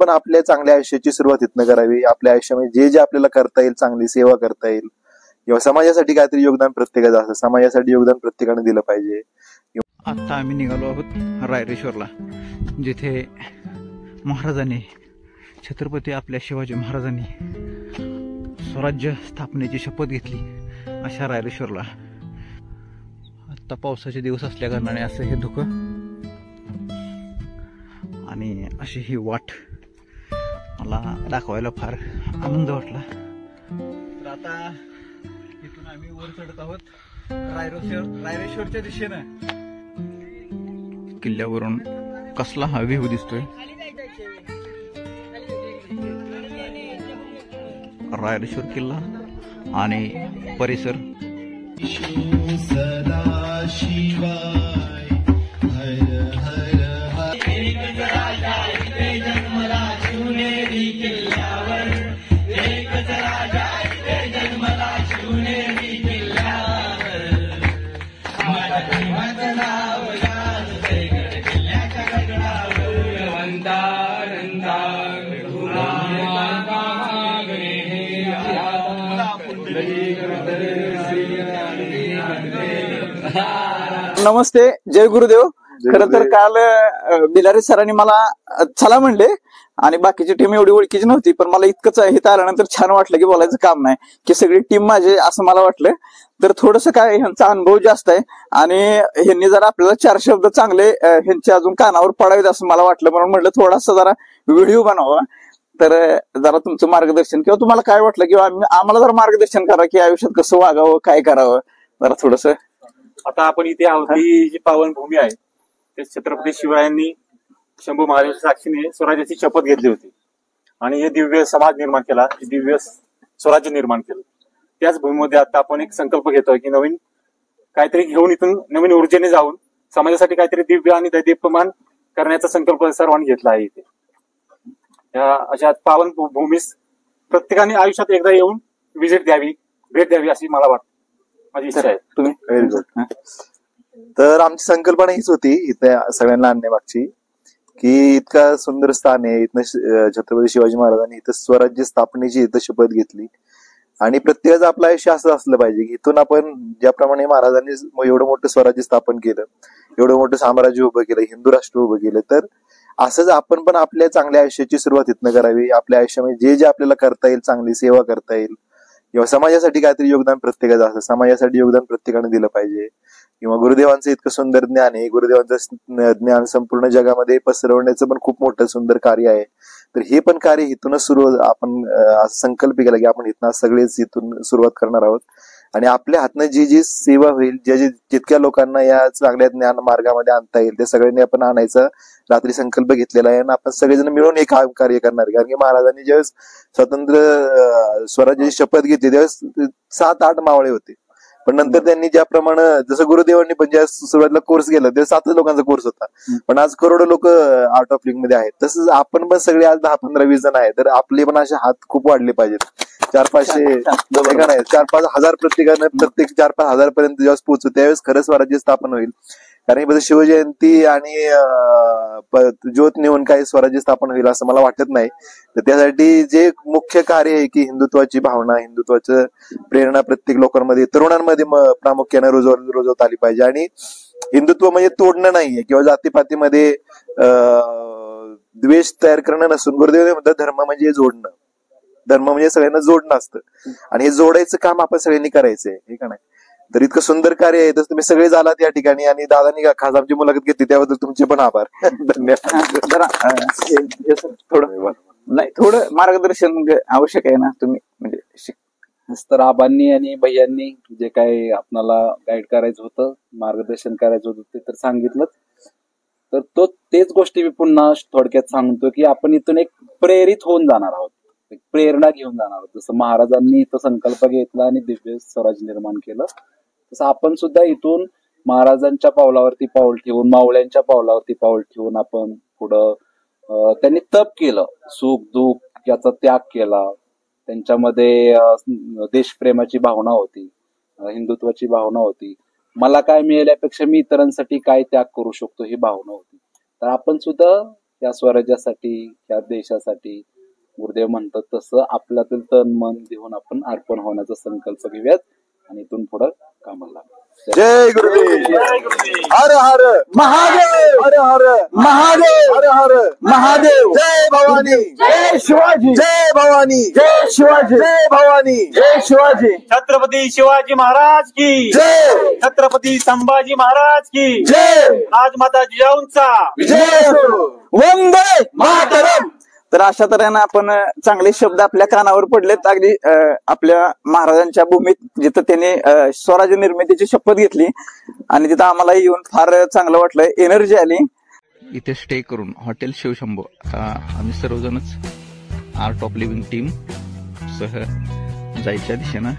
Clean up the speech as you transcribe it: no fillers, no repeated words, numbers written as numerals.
पण आपल्या चांगल्या आयुष्याची सुरुवात इथनं करावी. आपल्या आयुष्यामध्ये जे जे आपल्याला करता येईल, चांगली सेवा करता येईल किंवा समाजासाठी काहीतरी योगदान प्रत्येकाचं असतं, समाजासाठी योगदान प्रत्येकाने दिलं पाहिजे. आता आम्ही निघालो आहोत रायरेश्वरला, जिथे महाराजांनी, छत्रपती आपल्या शिवाजी महाराजांनी स्वराज्य स्थापनेची शपथ घेतली अशा रायरेश्वरला. आता पावसाचे दिवस असल्या कारणाने असं हे धुकं आणि अशी ही वाट मला दाखवायला फार आनंद वाटला. तर आता इथून आम्ही वर चढत आहोत रायरेश्वरच्या दिशेनं. किल्ल्यावरून कसला हा व्ह्यू दिसतोय. रायरेश्वर किल्ला आणि परिसर. नमस्ते, जय गुरुदेव. खर तर काल बिलारी सरांनी मला चला म्हणले आणि बाकीची टीम एवढी ओळखीची नव्हती, पण मला इतकंच इथं आल्यानंतर छान वाटलं की बोलायचं काम नाही, की सगळी टीम माझी असं मला वाटलं. तर थोडस काय ह्यांचा अनुभव जास्त आहे आणि ह्यांनी जरा आपल्याला 4 शब्द चांगले ह्यांच्या अजून कानावर पडावेत असं मला वाटलं, म्हणून म्हटलं थोडासा जरा व्हिडिओ बनवा. तर जरा तुमचं मार्गदर्शन किंवा तुम्हाला काय वाटलं किंवा आम्हाला जरा मार्गदर्शन करा की आयुष्यात कसं वागावं, काय करावं, जरा थोडस. आता आपण इथे आहोत, ही जी पावनभूमी आहे ते छत्रपती शिवरायांनी शंभू महाराजांच्या साक्षीने स्वराज्याची शपथ घेतली होती आणि हे दिव्य समाज निर्माण केला, दिव्य स्वराज्य निर्माण केलं. त्याच भूमीमध्ये आता आपण एक संकल्प घेतोय की नवीन काहीतरी घेऊन इथून नवीन ऊर्जेने जाऊन समाजासाठी काहीतरी दिव्य आणि दैदीप्यमान करण्याचा संकल्प सर्वांनी घेतला आहे. इथे या अशा पावन भूमीस प्रत्येकाने आयुष्यात एकदा येऊन व्हिजिट द्यावी, भेट द्यावी अशी मला वाटतं, माझी इच्छा आहे. तुम्ही व्हेरी गुड. तर आमची संकल्पना हीच होती इथे सगळ्यांना आणण्यामागची, की इतका सुंदर स्थान आहे, इथनं छत्रपती शिवाजी महाराजांनी इथं स्वराज्य स्थापनेची इथं शपथ घेतली आणि प्रत्येकाचं आपलं आयुष्य असं असलं पाहिजे की इथून आपण ज्याप्रमाणे महाराजांनी एवढं मोठं स्वराज्य स्थापन केलं, एवढं मोठं साम्राज्य उभं केलं, हिंदू राष्ट्र उभं केलं, तर असंच आपण पण आपल्या चांगल्या आयुष्याची सुरुवात इथनं करावी. आपल्या आयुष्यामध्ये जे जे आपल्याला करता येईल, चांगली सेवा करता येईल किंवा समाजासाठी काहीतरी योगदान प्रत्येकाचं असतं, समाजासाठी योगदान प्रत्येकाने दिलं पाहिजे. किंवा गुरुदेवांचं इतकं सुंदर ज्ञान आहे, गुरुदेवांचं ज्ञान संपूर्ण जगामध्ये पसरवण्याचं पण खूप मोठं सुंदर कार्य आहे. तर हे पण कार्य इथूनच सुरू आपण संकल्प केला की आपण इथनं सगळेच इथून सुरुवात करणार आहोत आणि आपल्या हातनं जी जी सेवा होईल, जितक्या लोकांना या चांगल्या ज्ञान मार्गामध्ये आणता येईल त्या सगळ्यांनी आपण आणायचा रात्री संकल्प घेतलेला आहे आणि आपण सगळेजण मिळून हे कार्य करणार. कारण की महाराजांनी ज्यावेळेस स्वतंत्र स्वराज्याची शपथ घेतली त्यावेळेस 7-8 मावळे होते, पण नंतर त्यांनी ज्याप्रमाणे जसं गुरुदेवांनी पण ज्या सुरुवातीला कोर्स केला तेव्हा 7 लोकांचा कोर्स होता, पण आज करोडो लोक आर्ट ऑफ लिव्हिंग मध्ये आहेत. तसंच आपण पण सगळे आज 10-15-20 जण आहेत, तर आपले पण असे हात खूप वाढले पाहिजेत. 400-500 नाही, 4-5 हजार प्रत्येकाने प्रत्येक 4-5 हजार पर्यंत जेव्हा पोहोचू त्यावेळेस खरंच स्वराज्य स्थापन होईल. कारण शिवजयंती आणि ज्योत नेऊन काही स्वराज्य स्थापन होईल असं मला वाटत नाही. तर त्यासाठी जे मुख्य कार्य आहे की हिंदुत्वाची भावना, हिंदुत्वाचं प्रेरणा प्रत्येक लोकांमध्ये, तरुणांमध्ये प्रामुख्याने रुजवता आली पाहिजे. आणि हिंदुत्व म्हणजे तोडणं नाहीये किंवा जातीपातीमध्ये द्वेष तयार करणं नसून गुरुदेव म्हणतात धर्म म्हणजे जोडणं, धर्म म्हणजे सगळ्यांना जोडणं असतं आणि हे जोडायचं काम आपण सगळ्यांनी करायचंय, हे का नाही. तर इतकं सुंदर कार्य आहे, तसं तुम्ही सगळे झालात या ठिकाणी आणि दादांनी खास आमची मुलाखत घेतली त्याबद्दल तुमचे पण आभार. धन्यवाद. थोडं मार्गदर्शन आवश्यक आहे ना, तुम्ही म्हणजे तर आबांनी आणि भैयांनी जे काही आपल्याला गाईड करायचं होतं, मार्गदर्शन करायचं होतं ते तर सांगितलं. तर तेच गोष्टी मी पुन्हा थोडक्यात सांगतो की आपण इथून एक प्रेरित होऊन जाणार आहोत, एक प्रेरणा घेऊन जाणार आहोत. जसं महाराजांनी इथं संकल्प घेतला आणि दिव्य स्वराज्य निर्माण केलं, तसं आपण सुद्धा इथून महाराजांच्या पावलावरती पाऊल ठेवून, मावळ्यांच्या पावलावरती पाऊल ठेवून आपण पुढं, त्यांनी तप केलं, सुख दुःख याचा त्याग केला, त्यांच्यामध्ये देशप्रेमाची भावना होती, हिंदुत्वाची भावना होती, मला काय मिळाल्यापेक्षा मी इतरांसाठी काय त्याग करू शकतो ही भावना होती. तर आपण सुद्धा या स्वराज्यासाठी, या देशासाठी गुरुदेव म्हणतात तसं आपल्यातील तन मन देऊन आपण अर्पण होण्याचा संकल्प घेऊयात आणि इथून पुढे कामाला लागू. जय गुरुदेव. हर हर महादेव, हर हर महादेव, हर हर महादेव, जय भवानी, जय शिवाजी, जय भवानी, जय शिवाजी, जय भवानी, जय शिवाजी, छत्रपती शिवाजी महाराज की जय छत्रपती संभाजी महाराज की जय राजमाता जिजाऊंचा जय असो. वंदे मातरम. तर अशा तऱ्हेनं आपण चांगले शब्द आपल्या कानावर पडलेत. अगदी आपल्या महाराजांच्या भूमीत जिथं त्यांनी स्वराज्य निर्मितीची शपथ घेतली आणि तिथं आम्हाला येऊन फार चांगलं वाटलं, एनर्जी आली. इथे स्टे करून हॉटेल शिवशंभो आम्ही सर्वजणच आर्ट ऑफ लिव्हिंग टीम सह जायच्या दिशेनं